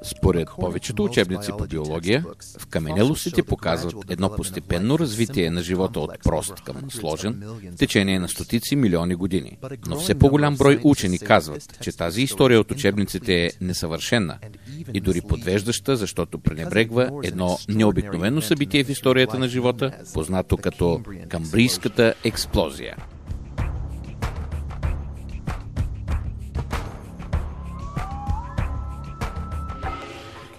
Според повечето учебници по биология, вкаменелостите показват едно постепенно развитие на живота от прост към сложен в течение на стотици милиони години. Но все по-голям брой учени казват, че тази история от учебниците е несъвършена и дори подвеждаща, защото пренебрегва едно необикновено събитие в историята на живота, познато като Камбрийската експлозия.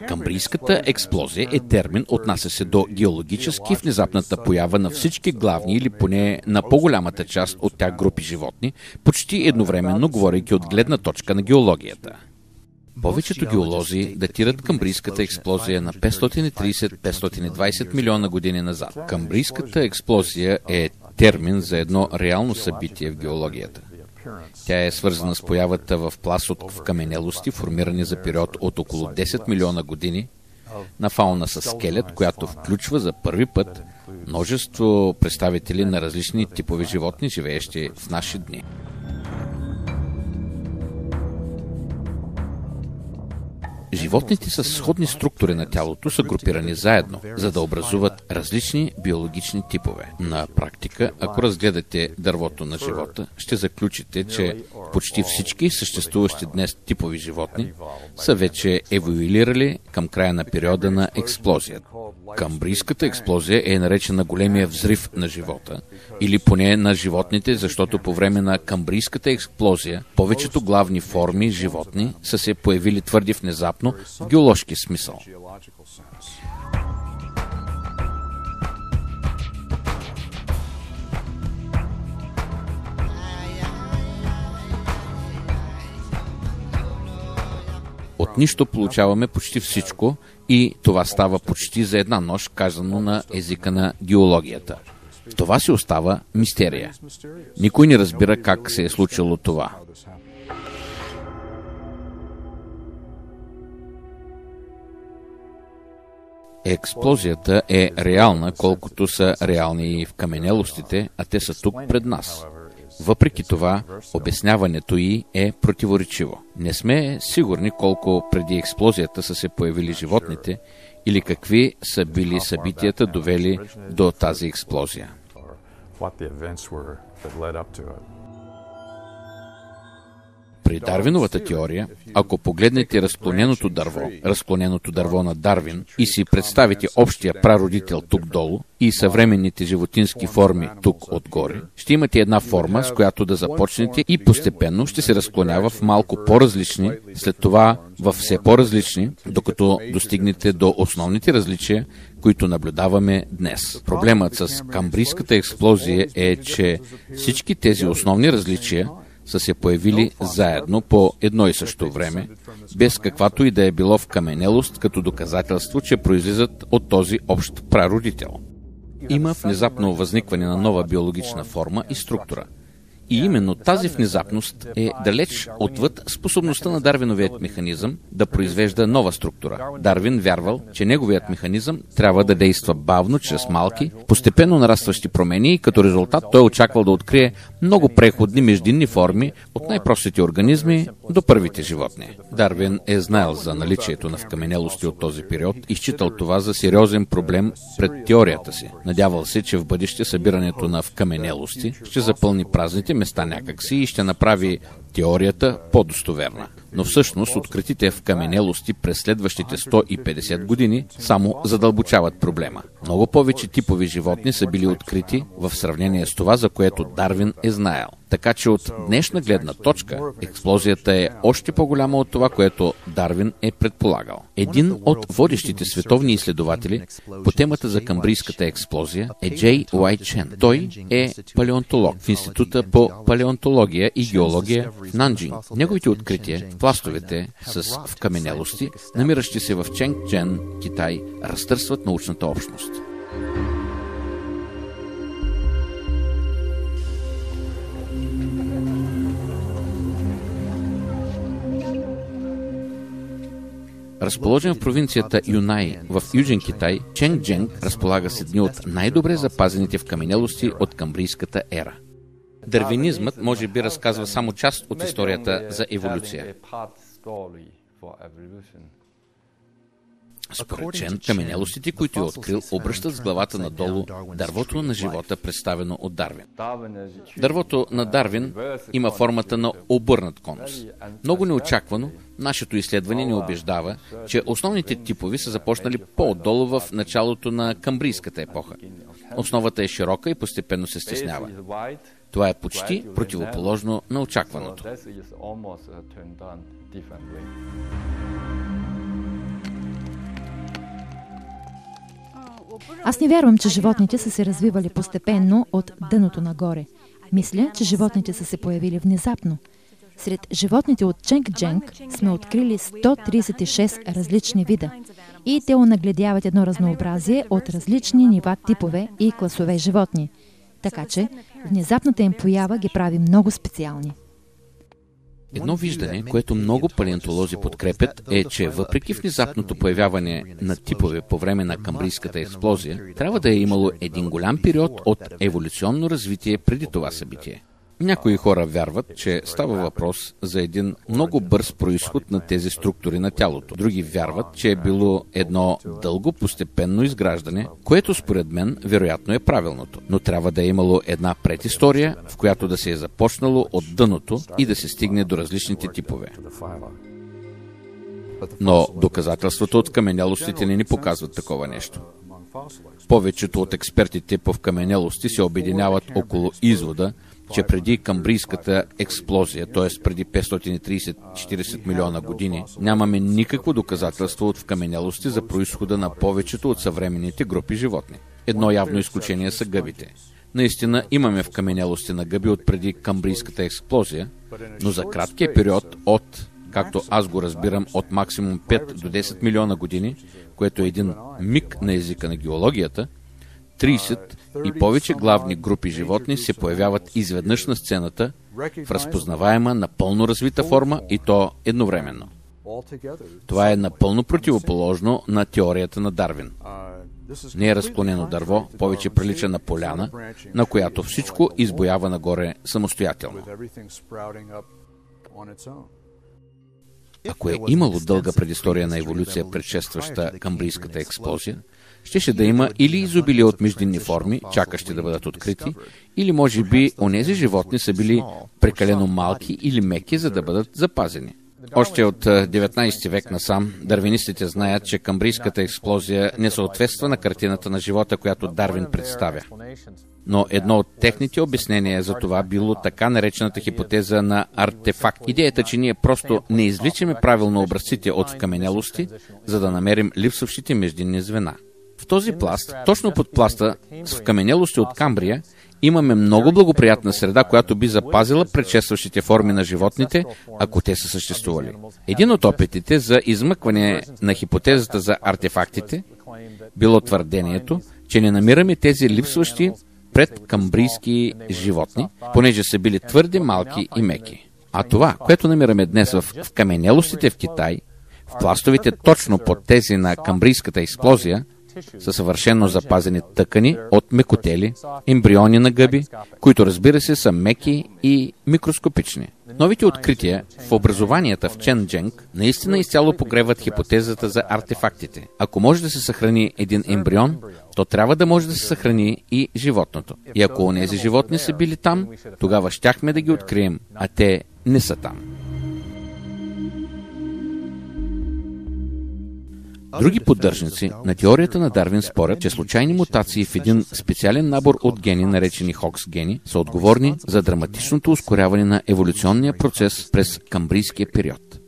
Камбрийската експлозия е термин, отнася се до геологически внезапната поява на всички главни или поне на по-голямата част от тях групи животни, почти едновременно, говорейки от гледна точка на геологията. Повечето геолози датират Камбрийската експлозия на 530-520 милиона години назад. Камбрийската експлозия е термин за едно реално събитие в геологията. Тя е свързана с появата в пласт от вкаменелости, формирани за период от около 10 милиона години, на фауна с скелет, която включва за първи път множество представители на различни типови животни, живеещи в наши дни. Животните с сходни структури на тялото са групирани заедно, за да образуват различни биологични типове. На практика, ако разгледате дървото на живота, ще заключите, че почти всички съществуващи днес типови животни са вече еволюирали към края на периода на експлозията. Камбрийската експлозия е наречена големия взрив на живота, или поне на животните, защото по време на Камбрийската експлозия повечето главни форми животни са се появили твърде внезапно в геоложки смисъл. От нищо получаваме почти всичко и това става почти за една нощ, казано на езика на геологията. Това си остава мистерия. Никой не разбира как се е случило това. Експлозията е реална, колкото са реални и вкаменелостите, а те са тук пред нас. Въпреки това, обясняването й е противоречиво. Не сме сигурни колко преди експлозията са се появили животните или какви са били събитията, довели до тази експлозия. При Дарвиновата теория, ако погледнете разклоненото дърво на Дарвин и си представите общия прародител тук долу и съвременните животински форми тук отгоре, ще имате една форма, с която да започнете и постепенно ще се разклонява в малко по-различни, след това в все по-различни, докато достигнете до основните различия, които наблюдаваме днес. Проблемът с Камбрийската експлозия е, че всички тези основни различия са се появили заедно по едно и също време, без каквато и да е било вкаменелост като доказателство, че произлизат от този общ прародител. Има внезапно възникване на нова биологична форма и структура. И именно тази внезапност е далеч отвъд способността на Дарвиновият механизъм да произвежда нова структура. Дарвин вярвал, че неговият механизъм трябва да действа бавно, чрез малки, постепенно нарастващи промени и като резултат той очаквал да открие много преходни междинни форми от най-простите организми до първите животни. Дарвин е знаел за наличието на вкаменелости от този период и считал това за сериозен проблем пред теорията си. Надявал се, че в бъдеще събирането на вкаменелости ще запълни празните места някакси и ще направи теорията по-достоверна. Но всъщност откритите вкаменелости през следващите 150 години само задълбочават проблема. Много повече типови животни са били открити в сравнение с това, за което Дарвин е знаел. Така че от днешна гледна точка, експлозията е още по-голяма от това, което Дарвин е предполагал. Един от водещите световни изследователи по темата за Камбрийската експлозия е Джей Уай Чен. Той е палеонтолог в Института по палеонтология и геология в Нанджин. Неговите открития в пластовете с вкаменелости, намиращи се в Ченгчжен, Китай, разтърсват научната общност. Разположен в провинцията Юнай в Южен Китай, Ченгчжен разполага с едни от най-добре запазените вкаменелости от камбрийската ера. Дарвинизмът може би разказва само част от историята за еволюция. Според Чен, каменелостите, които е открил, обръщат с главата надолу дървото на живота, представено от Дарвин. Дървото на Дарвин има формата на обърнат конус. Много неочаквано, нашето изследване ни убеждава, че основните типови са започнали по-отдолу в началото на камбрийската епоха. Основата е широка и постепенно се стеснява. Това е почти противоположно на очакваното. Аз не вярвам, че животните са се развивали постепенно от дъното нагоре. Мисля, че животните са се появили внезапно. Сред животните от Ченг-Дженг сме открили 136 различни вида и те онагледяват едно разнообразие от различни нива, типове и класове животни. Така че внезапната им поява ги прави много специални. Едно виждане, което много палеонтолози подкрепят, е, че въпреки внезапното появяване на типове по време на камбрийската експлозия, трябва да е имало един голям период от еволюционно развитие преди това събитие. Някои хора вярват, че става въпрос за един много бърз произход на тези структури на тялото. Други вярват, че е било едно дълго постепенно изграждане, което според мен вероятно е правилното. Но трябва да е имало една предистория, в която да се е започнало от дъното и да се стигне до различните типове. Но доказателствата от вкаменелостите не ни показват такова нещо. Повечето от експертите по вкаменелости се обединяват около извода, че преди камбрийската експлозия, т.е. преди 530-40 милиона години, нямаме никакво доказателство от вкаменелости за произхода на повечето от съвременните групи животни. Едно явно изключение са гъбите. Наистина имаме вкаменелости на гъби от преди камбрийската експлозия, но за краткия период от, както аз го разбирам, от максимум 5 до 10 милиона години, което е един миг на езика на геологията, 30 и повече главни групи животни се появяват изведнъж на сцената в разпознаваема, напълно развита форма и то едновременно. Това е напълно противоположно на теорията на Дарвин. Не е разклонено дърво, повече прилича на поляна, на която всичко избоява нагоре самостоятелно. Ако е имало дълга предистория на еволюция, предшестваща камбрийската експлозия, щеше да има или изобилие от междинни форми, чакащи да бъдат открити, или може би онези животни са били прекалено малки или меки, за да бъдат запазени. Още от 19 век насам, дарвинистите знаят, че камбрийската експлозия не съответства на картината на живота, която Дарвин представя. Но едно от техните обяснения за това било така наречената хипотеза на артефакт. Идеята, че ние просто не извличаме правилно образците от вкаменелости, за да намерим липсващите междинни звена. В този пласт, точно под пласта с вкаменелости от Камбрия, имаме много благоприятна среда, която би запазила предшестващите форми на животните, ако те са съществували. Един от опитите за измъкване на хипотезата за артефактите било твърдението, че не намираме тези липсващи предкамбрийски животни, понеже са били твърде малки и меки. А това, което намираме днес в вкаменелостите в Китай, в пластовите точно под тези на камбрийската експлозия, са съвършено запазени тъкани от мекотели, ембриони на гъби, които разбира се са меки и микроскопични. Новите открития в образованията в Чен-Дженг наистина изцяло погреват хипотезата за артефактите. Ако може да се съхрани един ембрион, то трябва да може да се съхрани и животното. И ако онези животни са били там, тогава щяхме да ги открием, а те не са там. Други поддържници на теорията на Дарвин спорят, че случайни мутации в един специален набор от гени, наречени Хокс гени, са отговорни за драматичното ускоряване на еволюционния процес през камбрийския период.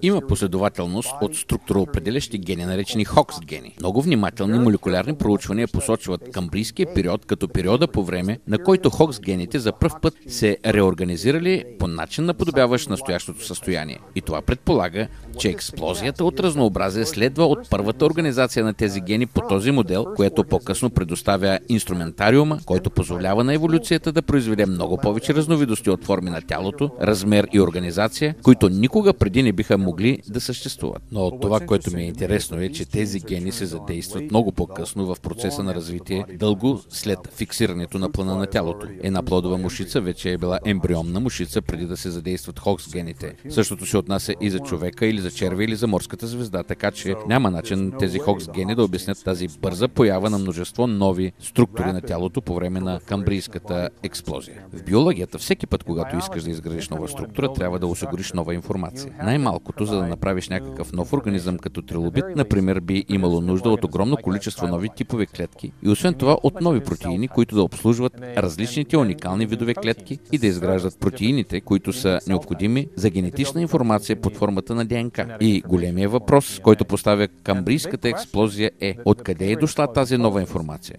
Има последователност от структуроопределящи гени, наречени Хокс гени. Много внимателни молекулярни проучвания посочват камбрийския период като периода по време, на който Хокс гените за пръв път се реорганизирали по начин наподобяващ настоящото състояние. И това предполага, че експлозията от разнообразие следва от първата организация на тези гени по този модел, което по-късно предоставя инструментариума, който позволява на еволюцията да произведе много повече разновидности от форми на тялото, размер и организация, които никога преди не биха могли могли да съществуват. Но това, което ми е интересно е, че тези гени се задействат много по-късно в процеса на развитие, дълго след фиксирането на плана на тялото. Една плодова мушица вече е била ембрионна мушица преди да се задействат Хокс гените. Същото се отнася и за човека или за червя или за морската звезда, така че няма начин тези Хокс гени да обяснят тази бърза поява на множество нови структури на тялото по време на камбрийската експлозия. В биологията всеки път, когато искаш да изградиш нова структура, трябва да осигуриш нова информация. Най-малкото, за да направиш някакъв нов организъм като трилобит, например, би имало нужда от огромно количество нови типове клетки и освен това от нови протеини, които да обслужват различните уникални видове клетки и да изграждат протеините, които са необходими за генетична информация под формата на ДНК. И големия въпрос, който поставя камбрийската експлозия е: откъде е дошла тази нова информация?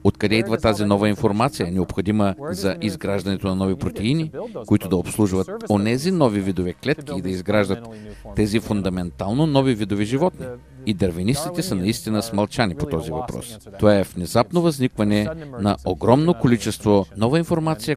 Откъде идва тази нова информация, необходима за изграждането на нови протеини, които да обслужват онези нови видове клетки и да изграждат тези фундаментално нови видове животни? И дарвинистите са наистина смълчани по този въпрос. Това е внезапно възникване на огромно количество нова информация,